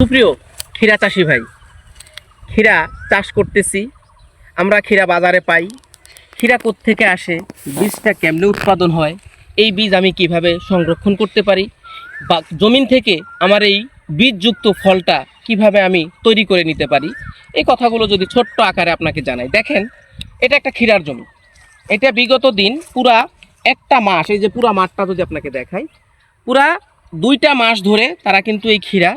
সুপ্রিয় ক্ষীরা চাষি ভাই, ক্ষীরা চাষ করতেছি আমরা। ক্ষীরা বাজারে পাই, ক্ষীরা কোত্থেকে আসে, বীজটা কেমনে উৎপাদন হয়, এই বীজ আমি কিভাবে সংরক্ষণ করতে পারি, বা জমিন থেকে আমার এই বীজযুক্ত ফলটা কিভাবে আমি তৈরি করে নিতে পারি, এই কথাগুলো যদি ছোট্ট আকারে আপনাকে জানাই। দেখেন, এটা একটা ক্ষীরার জমি। এটা বিগত দিন পুরা একটা মাস, এই যে পুরা মাঠটা যদি আপনাকে দেখাই, পুরা 2টা মাস ধরে তারা কিন্তু এই ক্ষীরা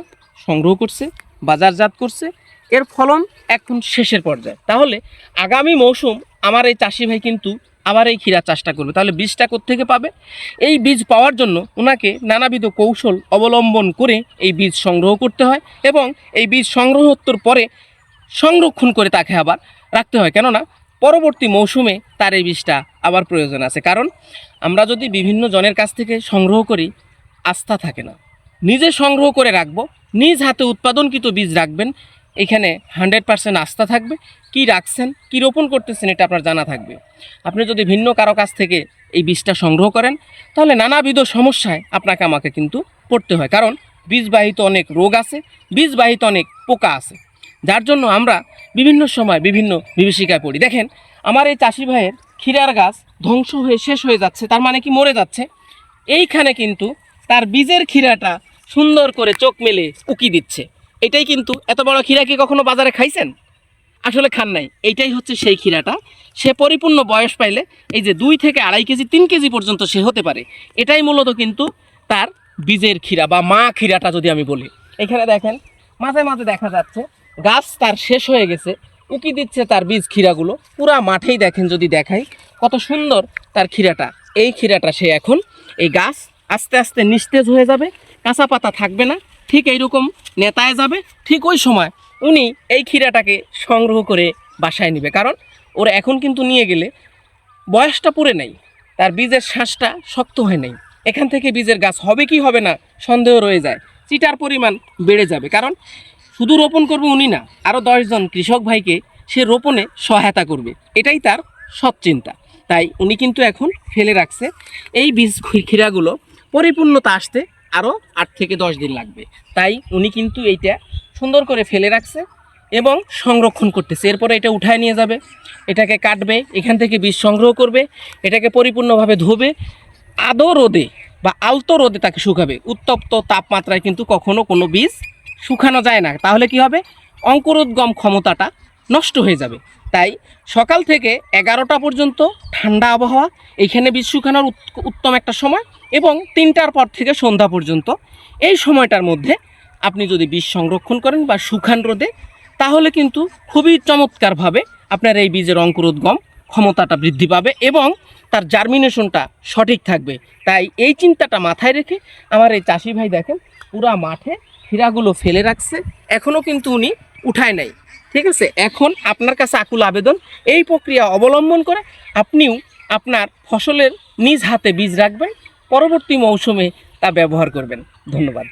সংগ্রহ করছে, বাজারজাত করছে। এর ফলন এখন শেষের পর্যায়ে। তাহলে আগামী মৌসুম আমার এই চাষি ভাই কিন্তু আবার এই ক্ষীরা চাষটা করবে। তাহলে বীজটা কোত্থেকে পাবে? এই বীজ পাওয়ার জন্য ওনাকে নানাবিধ কৌশল অবলম্বন করে এই বীজ সংগ্রহ করতে হয়, এবং এই বীজ সংগ্রহোত্তর পরে সংরক্ষণ করে তাকে আবার রাখতে হয়। কেননা পরবর্তী মৌসুমে তার এই বীজটা আবার প্রয়োজন আছে। কারণ আমরা যদি বিভিন্ন জনের কাছ থেকে সংগ্রহ করি, আস্থা থাকে না। নিজে সংগ্রহ করে রাখবো, নিজ হাতে উৎপাদনকৃত বীজ রাখবেন, এখানে 100% আস্থা থাকবে। কি রাখছেন, কি রোপণ করতেছেন, এটা আপনার জানা থাকবে। আপনি যদি ভিন্ন কারো কাছ থেকে এই বীজটা সংগ্রহ করেন, তাহলে নানাবিধ সমস্যায় আপনাকে আমাকে কিন্তু পড়তে হয়। কারণ বীজবাহিত অনেক রোগ আছে, বীজবাহিত অনেক পোকা আছে, যার জন্য আমরা বিভিন্ন সময় বিভিন্ন বিভীষিকায় পড়ি। দেখেন, আমার এই চাষি ভাইয়ের ক্ষীরার গাছ ধ্বংস হয়ে শেষ হয়ে যাচ্ছে, তার মানে কি মরে যাচ্ছে। এইখানে কিন্তু তার বীজের ক্ষীরাটা সুন্দর করে চোখ মেলে উকি দিচ্ছে। এটাই কিন্তু, এত বড় ক্ষীরা কি কখনো বাজারে খাইছেন? আসলে খান নাই। এইটাই হচ্ছে সেই ক্ষীরাটা। সে পরিপূর্ণ বয়স পাইলে এই যে 2 থেকে 2.5 কেজি 3 কেজি পর্যন্ত সে হতে পারে। এটাই মূলত কিন্তু তার বীজের ক্ষীরা বা মা ক্ষীরাটা যদি আমি বলি। এখানে দেখেন, মাঝে মাঝে দেখা যাচ্ছে গাছ তার শেষ হয়ে গেছে, উকি দিচ্ছে তার বীজ ক্ষীরাগুলো। পুরা মাঠেই দেখেন, যদি দেখাই কত সুন্দর তার ক্ষীরাটা। এই ক্ষীরাটা সে এখন, এই গাছ আস্তে আস্তে নিস্তেজ হয়ে যাবে, কাঁচা পাতা থাকবে না, ঠিক এইরকম নেতায় যাবে। ঠিক ওই সময় উনি এই ক্ষীরাটাকে সংগ্রহ করে বাসায় নেবে। কারণ ওরা এখন কিন্তু নিয়ে গেলে বয়সটা পুরে নেই, তার বীজের শ্বাসটা শক্ত হয়ে নেই। এখান থেকে বীজের গাছ হবে কি হবে না সন্দেহ রয়ে যায়, চিটার পরিমাণ বেড়ে যাবে। কারণ শুধু রোপণ করবে উনি না, আরও 10 জন কৃষক ভাইকে সে রোপণে সহায়তা করবে, এটাই তার সৎ চিন্তা। তাই উনি কিন্তু এখন ফেলে রাখছে। এই বীজ ক্ষীরাগুলো পরিপূর্ণতা আসতে আরও 8 থেকে 10 দিন লাগবে। তাই উনি কিন্তু এইটা সুন্দর করে ফেলে রাখছে এবং সংরক্ষণ করতেছে। এরপরে এটা উঠায় নিয়ে যাবে, এটাকে কাটবে, এখান থেকে বীজ সংগ্রহ করবে, এটাকে পরিপূর্ণভাবে ধোবে, আদো রোদে বা আলতো রোদে তাকে শুকাবে। উত্তপ্ত তাপমাত্রায় কিন্তু কখনো কোনো বীজ শুকানো যায় না, তাহলে কি হবে? অঙ্কুরোদ্গম ক্ষমতাটা নষ্ট হয়ে যাবে। তাই সকাল থেকে 11টা পর্যন্ত ঠান্ডা আবহাওয়া, এইখানে বীজ শুকানোর উত্তম একটা সময়, এবং 3টার পর থেকে সন্ধ্যা পর্যন্ত এই সময়টার মধ্যে আপনি যদি বীজ সংরক্ষণ করেন বা শুকান রোদে, তাহলে কিন্তু খুবই চমৎকারভাবে আপনার এই বীজের অঙ্কুরোদ্গম ক্ষমতাটা বৃদ্ধি পাবে এবং তার জার্মিনেশনটা সঠিক থাকবে। তাই এই চিন্তাটা মাথায় রেখে আমার এই চাষি ভাই দেখেন, পুরা মাঠে ক্ষীরাগুলো ফেলে রাখছে, এখনও কিন্তু উনি উঠায় নাই। ঠিক আছে, এখন আপনার কাছে আকুল আবেদন, এই প্রক্রিয়া অবলম্বন করে আপনিও আপনার ফসলের নিজ হাতে বীজ রাখবেন, পরবর্তী মৌসুমে তা ব্যবহার করবেন। ধন্যবাদ।